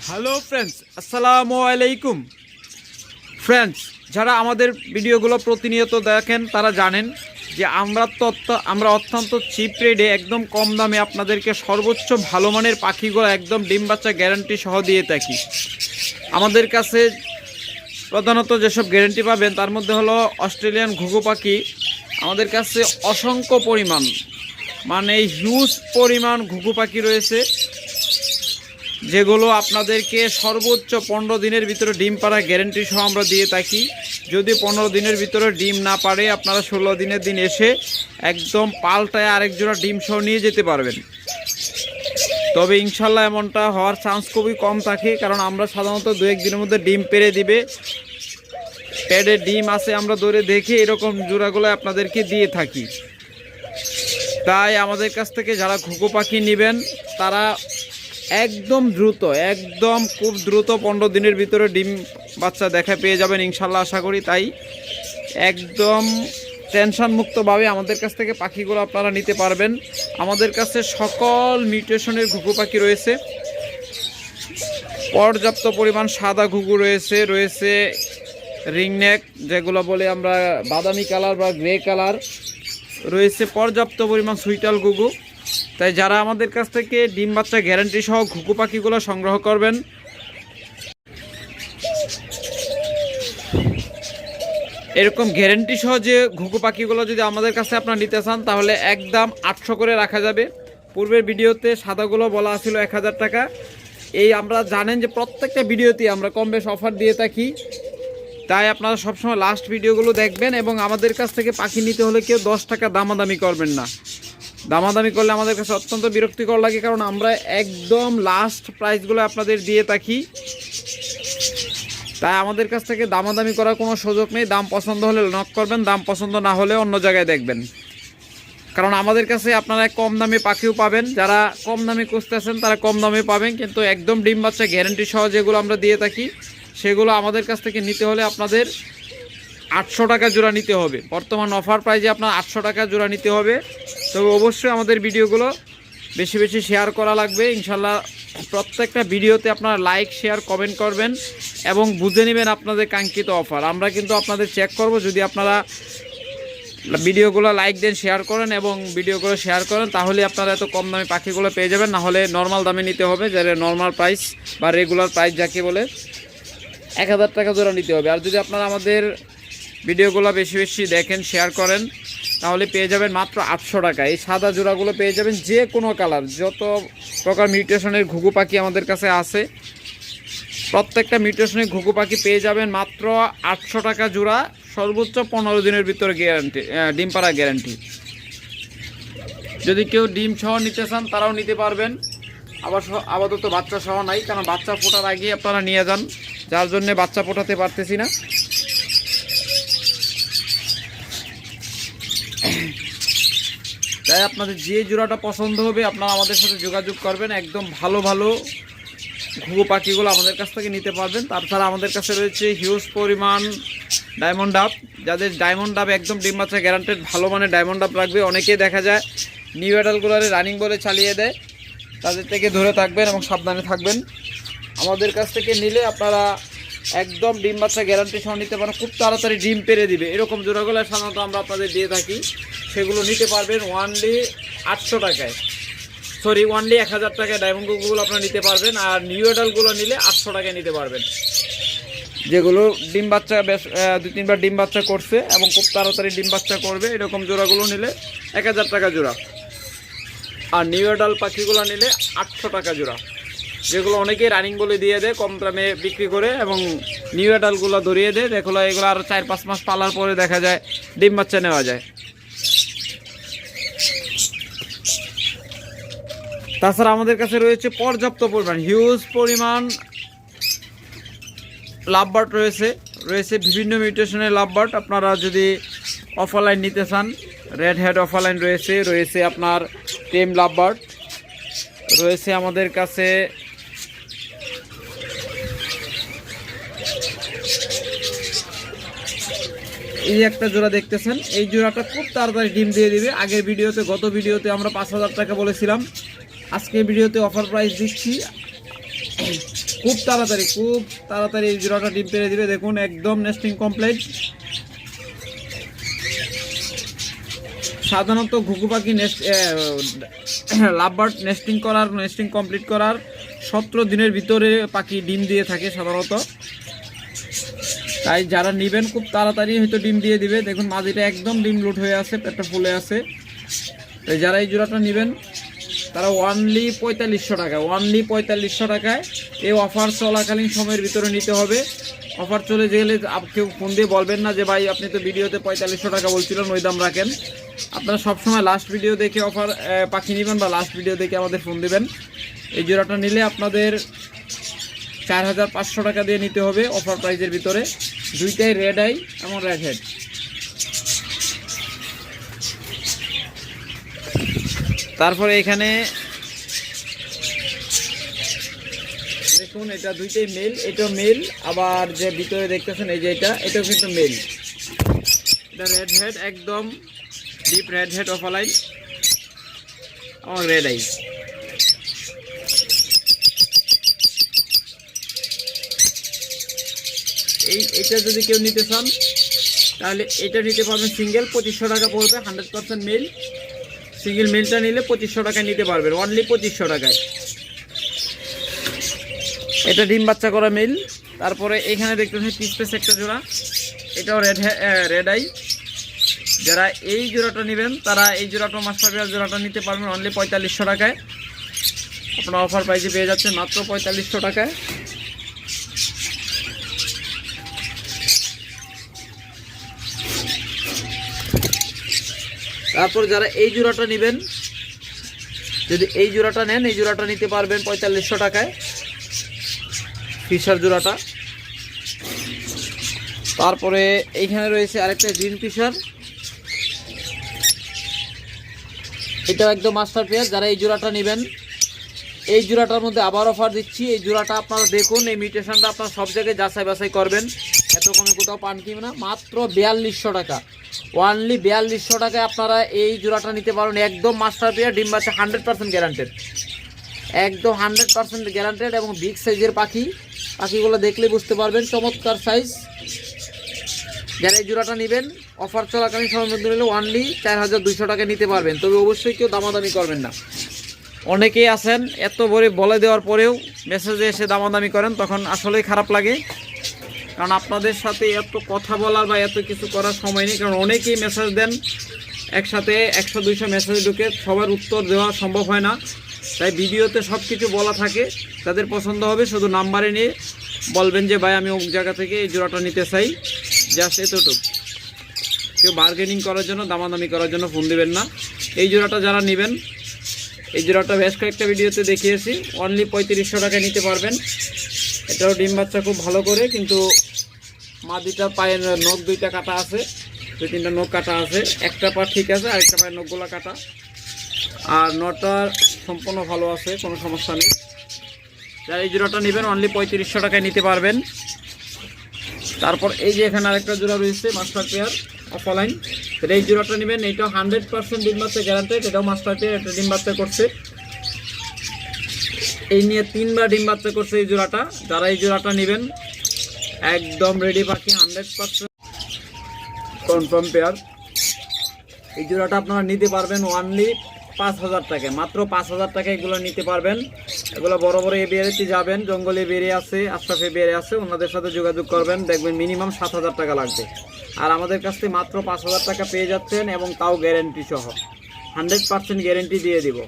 Hello friends, আসসালামু আলাইকুম। Friends, যারা আমাদের ভিডিওগুলো প্রতিনিয়ত দেখেন তারা জানেন যে আমরা অত্যন্ত চিপ রেটে একদম কম দামে আপনাদেরকে সর্বোচ্চ ভালো মানের পাখিগুলো একদম ডিম বাচ্চা গ্যারান্টি সহ দিয়ে থাকি। আমাদের কাছে প্রধানত যেসব গ্যারান্টি পাবেন তার মধ্যে হলো অস্ট্রেলিয়ান ঘুঘু পাখি। আমাদের কাছে অসংখ্য পরিমাণ, মানে হিউজ পরিমাণ ঘুঘু পাখি রয়েছে, যেগুলো আপনাদেরকে সর্বোচ্চ 15 দিনের ভিতরে ডিম পাড়া গ্যারান্টি সহ আমরা দিয়ে থাকি। যদি 15 দিনের ভিতরে ডিম না পারে, আপনারা 16 দিনের দিন এসে একদম পাল্টায় আরেক জোড়া ডিম সহ নিয়ে যেতে পারবেন। তবে ইনশাল্লাহ এমনটা হওয়ার চান্স খুবই কম থাকে, কারণ আমরা সাধারণত 2-1 দিনের মধ্যে ডিম পেড়ে দিবে, প্যাডে ডিম আছে আমরা ধরে দেখে এরকম জোড়াগুলো আপনাদেরকে দিয়ে থাকি। তাই আমাদের কাছ থেকে যারা ঘুঘু পাখি নেবেন তারা একদম খুব দ্রুত 15 দিনের ভিতরে ডিম বাচ্চা দেখা পেয়ে যাবেন ইনশাল্লাহ, আশা করি। তাই একদম টেনশন মুক্তভাবে আমাদের কাছ থেকে পাখিগুলো আপনারা নিতে পারবেন। আমাদের কাছে সকল মিউটেশনের ঘুঘু পাখি রয়েছে, পর্যাপ্ত পরিমাণ সাদা ঘুঘু রয়েছে রিংনেক, যেগুলো বলে আমরা বাদামি কালার বা গ্রে কালার রয়েছে, পর্যাপ্ত পরিমাণ সুইটাল ঘুঘু। তাই যারা আমাদের কাছ থেকে ডিম বাচ্চা গ্যারান্টি সহ ঘুঘু পাখিগুলো সংগ্রহ করবেন, এরকম গ্যারান্টি সহ যে ঘুঘু পাখিগুলো যদি আমাদের কাছে আপনারা নিতে চান তাহলে একদম 800 করে রাখা যাবে। পূর্বের ভিডিওতে সাদাগুলো বলা ছিল 1000 টাকা। এই আমরা জানেন যে প্রত্যেকটা ভিডিওতে আমরা কম বেশ অফার দিয়ে থাকি, তাই আপনারা সবসময় লাস্ট ভিডিওগুলো দেখবেন। এবং আমাদের কাছ থেকে পাখি নিতে হলে কেউ 10 টাকা দামাদামি করবেন না। দামাদামি করলে আমাদের কাছে অত্যন্ত বিরক্তিকর লাগে, কারণ আমরা একদম লাস্ট প্রাইসগুলো আপনাদের দিয়ে থাকি। তাই আমাদের কাছ থেকে দামাদামি করার কোনো সুযোগ নেই। দাম পছন্দ হলে নক করবেন, দাম পছন্দ না হলে অন্য জায়গায় দেখবেন। কারণ আমাদের কাছে আপনারা কম দামে পাখিও পাবেন, যারা কম দামে খুঁজতেছেন তারা কম দামে পাবেন, কিন্তু একদম ডিম বাচ্চা গ্যারান্টি সহ যেগুলো আমরা দিয়ে থাকি সেগুলো আমাদের কাছ থেকে নিতে হলে আপনাদের 800 টাকা জোড়া নিতে হবে। বর্তমান অফার প্রাইজে আপনার 800 টাকা জোড়া নিতে হবে। তবে অবশ্যই আমাদের ভিডিওগুলো বেশি বেশি শেয়ার করা লাগবে ইনশাল্লাহ। প্রত্যেকটা ভিডিওতে আপনারা লাইক, শেয়ার, কমেন্ট করবেন এবং বুঝে নেবেন আপনাদের কাঙ্ক্ষিত অফার। আমরা কিন্তু আপনাদের চেক করব, যদি আপনারা ভিডিওগুলো লাইক দেন, শেয়ার করেন এবং ভিডিওগুলো শেয়ার করেন, তাহলে আপনারা এত কম দামে পাখিগুলো পেয়ে যাবেন। না হলে নর্মাল দামে নিতে হবে, যারা নর্মাল প্রাইস বা রেগুলার প্রাইস যাকে বলে 1000 টাকা জোড়া নিতে হবে। আর যদি আপনারা আমাদের ভিডিওগুলো বেশি বেশি দেখেন, শেয়ার করেন, তাহলে পেয়ে যাবেন মাত্র 800 টাকা। এই সাদা জোড়াগুলো পেয়ে যাবেন যে কোনো কালার, যত প্রকার মিউটেশনের ঘুঘু পাখি আমাদের কাছে আছে প্রত্যেকটা মিউটেশনের ঘুঘু পাখি পেয়ে যাবেন মাত্র 800 টাকা জোড়া, সর্বোচ্চ 15 দিনের ভিতরে গ্যারান্টি, ডিম পাড়া গ্যারান্টি। যদি কেউ ডিম সহ নিতে চান তারাও নিতে পারবেন। আপাতত বাচ্চা সহ নাই, কারণ বাচ্চা ফোটার আগে আপনারা নিয়ে যান, যার জন্যে বাচ্চা ফোটাতে পারতেছি না। তাই আপনাদের যে জোড়াটা পছন্দ হবে আপনারা আমাদের সাথে যোগাযোগ করবেন। একদম ভালো ভালো ঘুঘু পাখিগুলো আমাদের কাছ থেকে নিতে পারবেন। তাছাড়া আমাদের কাছে রয়েছে হিউজ পরিমাণ ডায়মন্ড ডাব, যাদের ডায়মন্ড ডাব একদম ডিম বাচ্চা গ্যারান্টেড ভালো মানের ডায়মন্ড ডাব লাগবে। অনেকেই দেখা যায় নিউ অ্যাডাল্টগুলোরে রানিং বলে চালিয়ে দেয়, তাদের থেকে ধরে থাকবেন এবং সাবধানে থাকবেন। আমাদের কাছ থেকে নিলে আপনারা একদম ডিম বাচ্চা গ্যারান্টি সহ নিতে পারেন, খুব তাড়াতাড়ি ডিম পেড়ে দিবে। এরকম জোড়াগুলো সাধারণত আমরা আপনাদের দিয়ে থাকি, সেগুলো নিতে পারবেন অনলি 800 টাকায়, অনলি 1000 টাকায় ডায়মন্ড গুগুলো আপনারা নিতে পারবেন। আর নিউ অ্যাডাল্টগুলো নিলে 800 টাকায় নিতে পারবেন, যেগুলো ডিম বাচ্চা বেশ 2-3 বার ডিম বাচ্চা করছে এবং খুব তাড়াতাড়ি ডিম বাচ্চা করবে। এরকম জোড়াগুলো নিলে 1000 টাকা জোড়া, আর নিউ অ্যাডাল্ট পাখিগুলো নিলে 800 টাকা জোড়া, যেগুলো অনেকেই রানিং বলে দিয়ে দেয় কম দামে বিক্রি করে এবং নিউ অ্যাডাল্টগুলো ধরিয়ে দেয়। এগুলো আরও 4-5 মাস পালার পরে দেখা যায় ডিম বাচ্চা নেওয়া যায়। তাছাড়া আমাদের কাছে রয়েছে পর্যাপ্ত পরিমাণ হিউজ পরিমাণ লাভবার্ড রয়েছে বিভিন্ন মিউটেশনের লাভবার্ড। আপনারা যদি অফলাইন নিতে চান, রেড হেড অফলাইন রয়েছে আপনার টেম লাভবার্ড রয়েছে আমাদের কাছে। এই একটা জোড়া দেখতেছেন, এই জোড়াটা খুব তাড়াতাড়ি ডিম দিয়ে দিবে। আগের ভিডিওতে, গত ভিডিওতে আমরা 5,000 টাকা বলেছিলাম, আজকে ভিডিওতে অফার প্রাইস দিচ্ছি। খুব তাড়াতাড়ি এই জোড়াটা ডিম পেরে দিবে। দেখুন একদম নেস্টিং কমপ্লিট। সাধারণত ঘুঘু পাখি লাভবার্ড নেস্টিং কমপ্লিট করার 17 দিনের ভিতরে পাখি ডিম দিয়ে থাকে সাধারণত। তাই যারা নেবেন খুব তাড়াতাড়ি হয়তো ডিম দিয়ে দিবে। দেখুন মাঝিটা একদম ডিম লোড হয়ে আছে, পেটটা ফুলে আছে। তাই যারা এই জোড়াটা নেবেন তারা অনলি 4500 টাকা, অনলি 4500 টাকায় এই অফার চলাকালীন সময়ের ভিতরে নিতে হবে। অফার চলে গেলে কেউ ফোন দিয়ে বলবেন না যে ভাই আপনি তো ভিডিওতে 4500 টাকা বলছিলেন, ওই দাম রাখেন। আপনারা সবসময় লাস্ট ভিডিও দেখে অফার পাখি নেবেন বা লাস্ট ভিডিও দেখে আমাদের ফোন দেবেন। এই জোড়াটা নিলে আপনাদের 4500 টাকা দিয়ে নিতে হবে অফার প্রাইজের ভিতরে। দুইটাই রেড আই এবং রেড হেড। তারপরে এখানে দেখুন এটা দুইটাই মেল, এটাও মেল। আবার যে ভিতরে দেখতেছেন এই যে এটাও কিন্তু মেল। এটা রেড হেড, একদম ডিপ রেড হেড অফলাইন এবং রেড আই। এটা যদি কেউ নিতে চান তাহলে এটা নিতে পারবেন সিঙ্গেল 2500 টাকা পড়বে, 100% মেল। সিঙ্গেল মেলটা নিলে 2500 টাকায় নিতে পারবেন, অনলি 2500 টাকায়। এটা ডিম বাচ্চা করা মেল। তারপরে এখানে দেখতেছেন পিসপেস একটা জোড়া, এটাও রেড আই। যারা এই জোড়াটা নেবেন তারা এই জোড়াটা মাস্টার পেয়ার জোড়াটা নিতে পারবেন অনলি 4500 টাকায়। আপনারা অফার প্রাইসে পেয়ে যাচ্ছেন মাত্র 4500 টাকায়। তারপর যারা এই জোড়াটা নেবেন, যদি এই জোড়াটা নেন, এই জোড়াটা নিতে পারবেন 4500 টাকায়, ফিশার জোড়াটা। তারপরে এইখানে রয়েছে আরেকটা গ্রিন ফিশার, এটাও একদম মাস্টার পেয়ার। যারা এই জোড়াটা নেবেন, এই জোড়াটার মধ্যে আবার অফার দিচ্ছি। এই জোড়াটা আপনারা দেখুন, এই মিউটেশনটা আপনারা সব জায়গায় যাচাই বাছাই করবেন, এত কমে কোথাও পান কি না। মাত্র 4200 টাকা, অনলি 4200 টাকায় আপনারা এই জোড়াটা নিতে পারেন। একদম মাস্টার পেয়ার, ডিম বাচ্চা 100% গ্যারান্টেড, একদম 100% গ্যারান্টেড এবং বিগ সাইজের পাখিগুলো দেখলে বুঝতে পারবেন, চমৎকার সাইজ। যারা এই জোড়াটা নেবেন অফার চলাকালীন সময়ের মধ্যে নিলে অনলি 4200 টাকায় নিতে পারবেন। তবে অবশ্যই কেউ দামাদামি করবেন না। অনেকেই আছেন এত বলে দেওয়ার পরেও মেসেজে এসে দামাদামি করেন, তখন আসলেই খারাপ লাগে। কারণ আপনাদের সাথে এত কথা বলার বা এত কিছু করার সময় নেই। কারণ অনেকেই মেসেজ দেন, একসাথে 100-200 মেসেজ ঢুকে সবার উত্তর দেওয়া সম্ভব হয় না। তাই ভিডিওতে সব কিছু বলা থাকে, তাদের পছন্দ হবে শুধু নাম্বারে নিয়ে বলবেন যে ভাই আমি অমুক জায়গা থেকে এই জোড়াটা নিতে চাই, জাস্ট এতটুকু। কেউ বার্গেনিং করার জন্য, দামাদামি করার জন্য ফোন দেবেন না। এই জোড়াটা যারা নেবেন, এই জোড়াটা বেশ কয়েকটা ভিডিওতে দেখিয়েছি, অনলি 3500 টাকায় নিতে পারবেন। এটাও ডিম বাচ্চা খুব ভালো করে, কিন্তু মাদিটার পায়ের নখ দুইটা কাটা আছে, 2-3টা নখ কাটা আছে। একটা পা ঠিক আছে, আরেকটা পায়ের নখগুলো কাটা। আর নটা সম্পূর্ণ ভালো আছে, কোনো সমস্যা নেই। যারা এই জোড়াটা নেবেন অনলি 3500 টাকায় নিতে পারবেন। তারপর এই যে এখানে আরেকটা জোড়া রয়েছে মাস্টার পেয়ার অফলাইন, এই জোড়াটা নেবেন। এটাও 100% ডিম বাচ্চা গ্যারান্টেড, এটাও মাস্টার পেয়ার। এটা ডিম বাচ্চা করছে, এই নিয়ে 3বার ডিম বাচ্চা করছে এই জোড়াটা। যারা এই জোড়াটা নেবেন একদম রেডি পাখি, 100% কনফার্ম পেয়ার। এই জোড়াটা আপনারা নিতে পারবেন অনলি 5000 টাকায়, মাত্র 5000 টাকায় এগুলো নিতে পারবেন। এগুলো বড় বড় এবিআরিতে যাবেন, জঙ্গলে বেরিয়ে আছে, আশরাফ এবিআরি আছে, ওনাদের সাথে যোগাযোগ করবেন, দেখবেন মিনিমাম 7000 টাকা লাগবে। আর আমাদের কাছ থেকে মাত্র 5000 টাকা পেয়ে যাচ্ছেন, এবং তাও গ্যারেন্টি সহ, 100% গ্যারেন্টি দিয়ে দিব।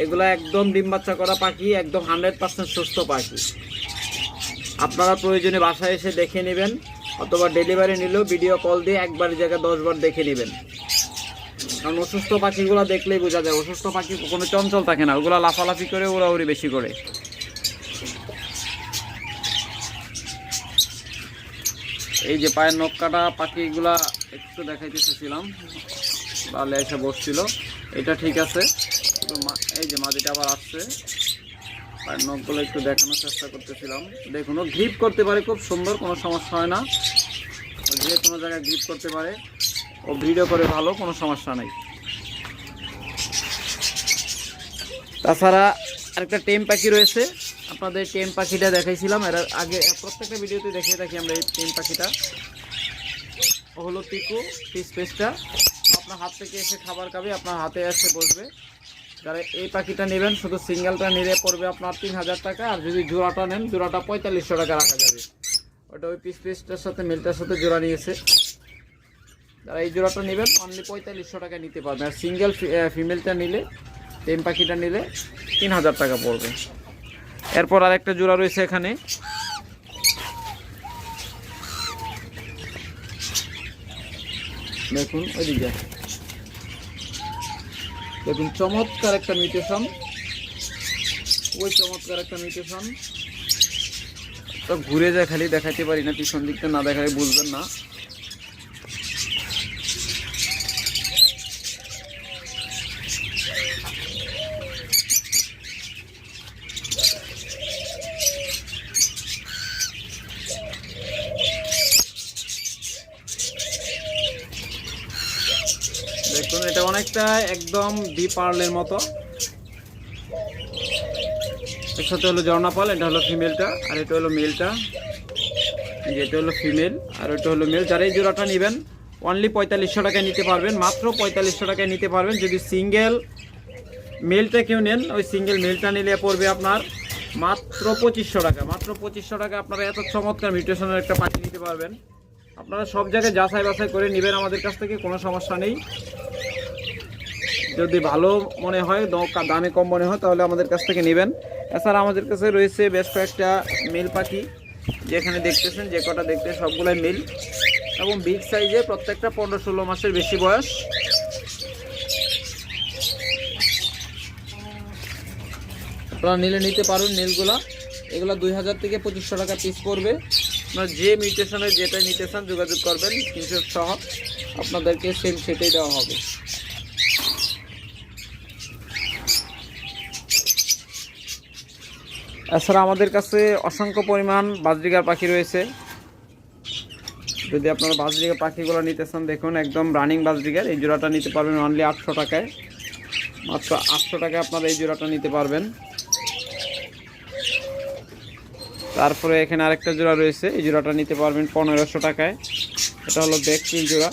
এগুলো একদম ডিম বাচ্চা করা পাখি, একদম 100% সুস্থ পাখি। আপনারা প্রয়োজনে বাসায় এসে দেখে নেবেন, অথবা ডেলিভারি নিলেও ভিডিও কল দিয়ে একবার জায়গায় 10 বার দেখে নেবেন। কারণ অসুস্থ পাখিগুলো দেখলেই বোঝা যায়, অসুস্থ পাখি কোনো চঞ্চল থাকে না, ওগুলো লাফালাফি করে উড়াউড়ি বেশি করে। এই যে পায়ের নখ কাটা পাখিগুলা একটু দেখাইতে চেয়েছিলাম, তাহলে এসে বসছিল, এটা ঠিক আছে। এই যে মাদিটা আবার আসছে, পায়ের নখগুলো একটু দেখানোর চেষ্টা করতেছিলাম। দেখুন ও গ্রিপ করতে পারে খুব সুন্দর, কোনো সমস্যা হয় না, যে কোনো জায়গায় গ্রিপ করতে পারে, ও ভিডিও করে ভালো, কোনো সমস্যা নেই। তাছাড়া আরেকটা টেম পাখি রয়েছে, আপনাদের টেম পাখিটা দেখাইছিলাম এর আগে, প্রত্যেকটা ভিডিওতে দেখিয়ে থাকি আমরা এই টেম পাখিটা। ও হলো পিকু ফিস পেস্টটা, আপনার হাত থেকে এসে খাবার খাবে, আপনার হাতে এসে বসবে। যারা এই পাখিটা নেবেন শুধু সিঙ্গেলটা নিলে পড়বে আপনার 3000 টাকা, আর যদি জোড়াটা নেন জোড়াটা 4500 টাকা রাখা যাবে। ওটা ওই পিস পেস্টটার সাথে মেলটার সাথে জোড়া নিয়েছে। যারা এই জোড়াটা নেবেন অনলি 4500 টাকা নিতে পারবেন, আর সিঙ্গেল ফিমেলটা নিলে, টেম পাখিটা নিলে 3000 টাকা পড়বে। এরপর আরেকটা জোড়া রয়েছে এখানে, দেখুন ওইদিকে দেখুন, চমৎকার একটা মিউটেশন, ওই চমৎকার একটা মিউটেশন। তো ঘুরে যায়, খালি দেখাতে পারি না, পিছন দিকটা না দেখালে বুঝবেন না। দেখুন এটা অনেকটা একদম ডিপ পার্লের মতো। এর সাথে হলো ঝর্ণা পাল, এটা হলো ফিমেলটা, আর এটা হলো মেলটা। এটা হলো ফিমেল আর এটা হলো মেল। যারা এই জোড়াটা নেবেন অনলি 4500 টাকায় নিতে পারবেন, মাত্র 4500 টাকায় নিতে পারবেন। যদি সিঙ্গেল মেলটা কেউ নেন, ওই সিঙ্গেল মেলটা নিলে পড়বে আপনার মাত্র 2500 টাকা। মাত্র 2500 টাকা আপনারা এত চমৎকার মিউটেশনের একটা পাখি নিতে পারবেন। আপনারা সব জায়গায় যাচাই বাছাই করে নেবেন আমাদের কাছ থেকে, কোনো সমস্যা নেই। যদি ভালো মনে হয়, দামে কম মনে হয়, তাহলে আমাদের কাছ থেকে নেবেন। এছাড়া আমাদের কাছে রয়েছে বেশ কয়েকটা মেল পাখি, যেখানে দেখতেছেন যে কটা দেখতে সবগুলাই মেল এবং বিগ সাইজে, প্রত্যেকটা 15-16 মাসের বেশি বয়স। আপনারা নিলে নিতে পারুন মেলগুলা, এগুলো 2000 থেকে 2500 টাকা পিস পড়বে। আপনারা যে মিউটেশনের যেটা নিতে চান যোগাযোগ করবেন, স্ক্রিনশট সহ আপনাদেরকে সেম সেটাই দেওয়া হবে। এছাড়া আমাদের কাছে অসংখ্য পরিমাণ বাজরিগার পাখি রয়েছে। যদি আপনারা বাজরিগার পাখিগুলো নিতে চান, দেখুন একদম রানিং বাজরিগার, এই জোড়াটা নিতে পারবেন অনলি 800 টাকায়। মাত্র 800 টাকায় আপনারা এই জোড়াটা নিতে পারবেন। তারপরে এখানে আরেকটা জোড়া রয়েছে, এই জোড়াটা নিতে পারবেন 1500 টাকায়। এটা হলো ব্যাকপিল জোড়া,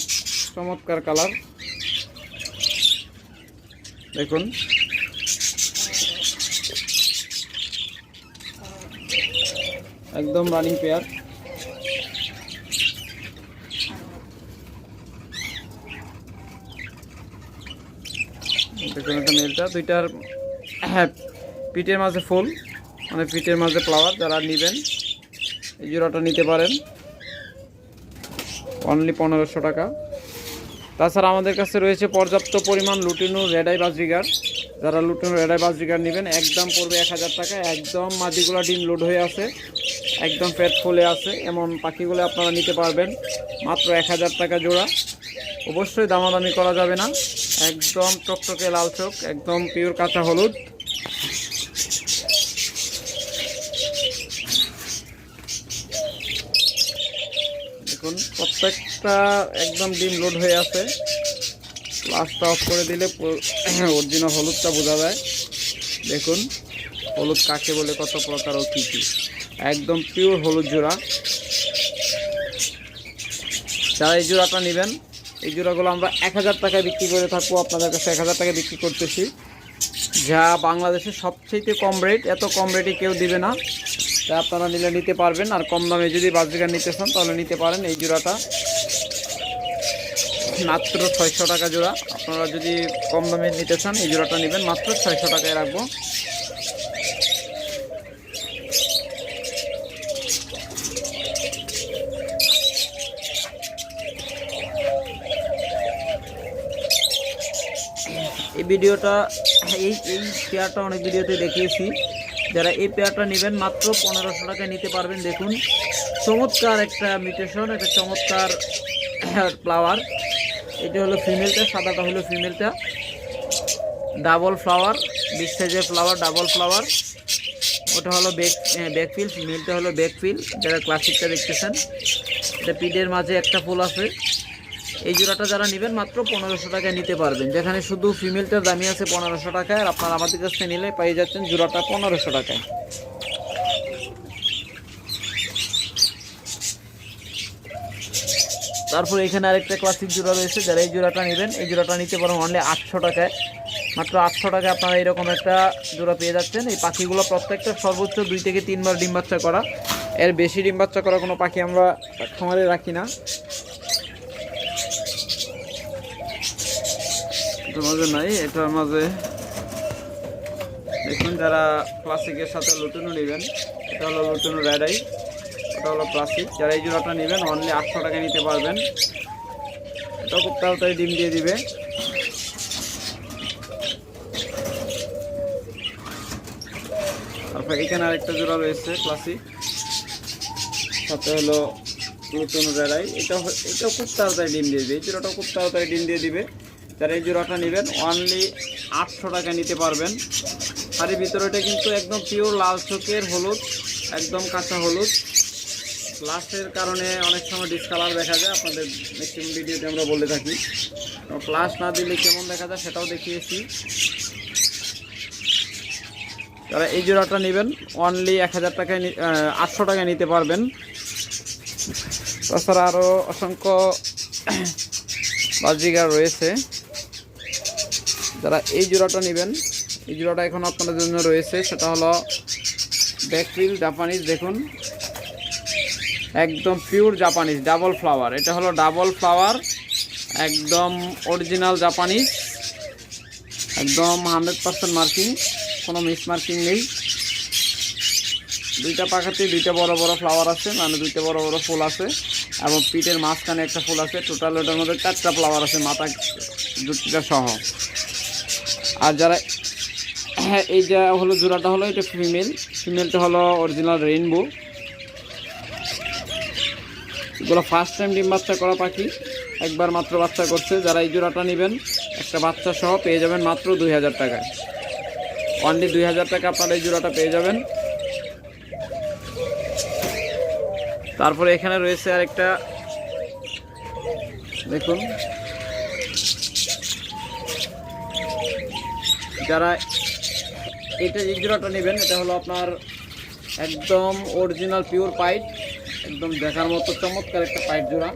চমৎকার কালার, দেখুন একদম রানিং পেয়ার। দেখুন একটা মেলটা, দুইটার পিঠের মাঝে ফুল, মানে পিঠের মাঝে ফ্লাওয়ার। যারা নেবেন এই জোড়াটা নিতে পারেন অনলি 1500 টাকা। তাছাড়া আমাদের কাছে রয়েছে পর্যাপ্ত পরিমাণ লুটিনো রেড আই বাজরিগার। যারা লুটিনো রেড আই বাজরিগার নেবেন একদম পড়বে 1000 টাকা। একদম মাদিগুলো ডিম লোড হয়ে আছে, একদম পেট ফুলে আছে, এমন পাখিগুলো আপনারা নিতে পারবেন মাত্র 1000 টাকা জোড়া। অবশ্যই দামাদামি করা যাবে না, একদম টকটকে লাল চোখ, একদম পিওর কাঁচা হলুদ। দেখুন প্রত্যেকটা একদম ডিম লোড হয়ে আছে। লাস্টটা অফ করে দিলে অরিজিনাল হলুদটা বোঝা যায়। দেখুন হলুদ কাকে বলে, কত প্রকার ও কী কী, একদম পিওর হলুদ জোড়া। যারা এই জোড়াটা নেবেন, এই জোড়াগুলো আমরা 1000 টাকায় বিক্রি করে থাকবো, আপনাদের কাছে 1000 টাকায় বিক্রি করতেছি, যা বাংলাদেশের সবচেয়ে কম রেট। এত কম রেটে কেউ দিবে না, তাই আপনারা নিলে নিতে পারবেন। আর কম দামে যদি বাজরিগার নিতে চান তাহলে নিতে পারেন। এই জোড়াটা মাত্র 600 টাকা জোড়া। আপনারা যদি কম দামে নিতে চান এই জোড়াটা নেবেন, মাত্র 600 টাকায় রাখবো। ভিডিওটা এই পেয়ারটা অনেক ভিডিওতে দেখিয়েছি। যারা এই পেয়ারটা নেবেন মাত্র 1500 টাকায় নিতে পারবেন। দেখুন চমৎকার একটা মিউটেশন, একটা চমৎকার ফ্লাওয়ার। এটা হলো ফিমেলটা, সাদাটা হলো ফিমেলটা। ডাবল ফ্লাওয়ার, বিগ সাইজের ফ্লাওয়ার, ডাবল ফ্লাওয়ার। ওটা হলো ব্যাকফিল, ফিমেলটা হলো ব্যাকফিল। যারা ক্লাসিকটা দেখতেছেন, এটা পিডের মাঝে একটা ফুল আছে। এই জোড়াটা যারা নেবেন মাত্র 1500 টাকায় নিতে পারবেন, যেখানে শুধু ফিমেলটার দামি আছে 1500 টাকায়, আর আপনারা আমাদের কাছ থেকে নিলে পেয়ে যাচ্ছেন জোড়াটা 1500 টাকায়। তারপর এখানে আরেকটা ক্লাসিক জোড়া রয়েছে। যারা এই জোড়াটা নেবেন, এই জোড়াটা নিতে পারেন অনলি 800 টাকায়। মাত্র 800 টাকায় আপনারা এরকম একটা জোড়া পেয়ে যাচ্ছেন। এই পাখিগুলো প্রত্যেকটা সর্বোচ্চ 2 থেকে 3 বার ডিম বাচ্চা করা। এর বেশি ডিম বাচ্চা করা কোনো পাখি আমরা খামারে রাখি না। এটার মাঝে নাই, এটার মাঝে দেখুন যারা ক্লাসিকের সাথে লুটিনো নেবেন, এটা হলো লুটিনো রেড আই, ওটা হলো ক্লাসিক। যারা এই জোড়াটা নেবেন অনলি 800 টাকায় নিতে পারবেন। এটাও খুব তাড়াতাড়ি ডিম দিয়ে দিবে। তারপর এখানে আরেকটা জোড়া রয়েছে ক্লাসিক, সাথে হলো লুটিনো রেড আই। এটাও খুব তাড়াতাড়ি ডিম দিয়ে দিবে। এই জোড়াটাও খুব তাড়াতাড়ি ডিম দিয়ে দিবে। যারা এই জোড়াটা নেবেন অনলি 800 টাকা নিতে পারবেন। আর এই ভিতরেটা কিন্তু একদম পিওর লাল চোখের হলুদ, একদম কাঁচা হলুদ। প্লাসের কারণে অনেক সময় ডিসকালার দেখা যায়, আপনাদের ম্যাক্সিমাম ভিডিওতে আমরা বলে থাকি। প্লাস না দিলে কেমন দেখা যায় সেটাও দেখিয়েছি। যারা এই জোড়াটা নেবেন অনলি 1000 টাকায় 800 টাকায় নিতে পারবেন। তাছাড়া আরও অসংখ্য বাজিগার রয়েছে। যারা এই জোড়াটা নেবেন, এই জোড়াটা এখন আপনাদের জন্য রয়েছে, সেটা হলো ব্যাকফিল জাপানিজ। দেখুন একদম পিওর জাপানিজ ডাবল ফ্লাওয়ার। এটা হলো ডাবল ফ্লাওয়ার, একদম অরিজিনাল জাপানিজ, একদম 100% মার্কিং, কোনো মিস মার্কিং নেই। দুইটা পাখাতে দুইটা বড় বড় ফ্লাওয়ার আছে, মানে দুইটা বড় বড় ফুল আছে, এবং পিঠের মাঝখানে একটা ফুল আছে। টোটাল ওটার মধ্যে 4টা ফ্লাওয়ার আছে, মাথা জুটিটা সহ। আর যারা এই যে হলো জোড়াটা হলো এটা ফিমেলটা হলো অরিজিনাল রেইনবো। এগুলো ফার্স্ট টাইম ডিম বাচ্চা করা পাখি, একবার মাত্র বাচ্চা করছে। যারা এই জোড়াটা নেবেন একটা বাচ্চা সহ পেয়ে যাবেন মাত্র 2000 টাকায়। অনলি 2000 টাকা আপনারা এই জোড়াটা পেয়ে যাবেন। তারপরে এখানে রয়েছে আরেকটা, দেখুন যারা এটা এই জোড়াটা নেবেন, এটা হলো আপনার একদম অরিজিনাল পিওর পাইট, একদম দেখার মতো চমৎকার একটা পাইট জোড়া।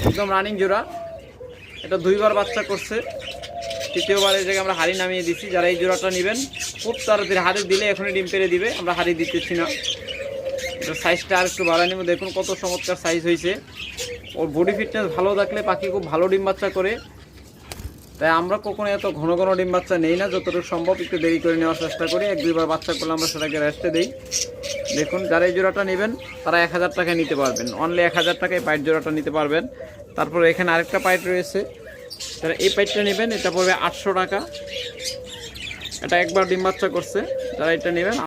একদম রানিং জোড়া। এটা 2 বার বাচ্চা করছে, 3য়বার এই জায়গায় আমরা হাড়ি নামিয়ে দিচ্ছি। যারা এই জোড়াটা নেবেন খুব তাড়াতাড়ি, হাড়ি দিলে এখনই ডিম পেড়ে দিবে, আমরা হাড়ি দিতেছি না। এটা সাইজটা আর একটু বাড়াই নেব। দেখুন কত চমৎকার সাইজ হয়েছে। ওর বডি ফিটনেস ভালো থাকলে পাখি খুব ভালো ডিম বাচ্চা করে। তাই আমরা কখনো এত ঘন ঘন ডিম বাচ্চা নেই না, যতটুকু সম্ভব একটু দেরি করে নেওয়ার চেষ্টা করি। 1-2 বার বাচ্চা করলে আমরা সেটাকে রেস্টে দিই। দেখুন যারা এই জোড়াটা নেবেন তারা 1000 টাকায় নিতে পারবেন, অনলি 1000 টাকায় পাইট জোড়াটা নিতে পারবেন। তারপর এখানে আরেকটা পাইট রয়েছে, যারা এই পাইটটা নেবেন এটা পড়বে 800 টাকা। এটা একবার ডিম বাচ্চা করছে। যারা এটা নেবেন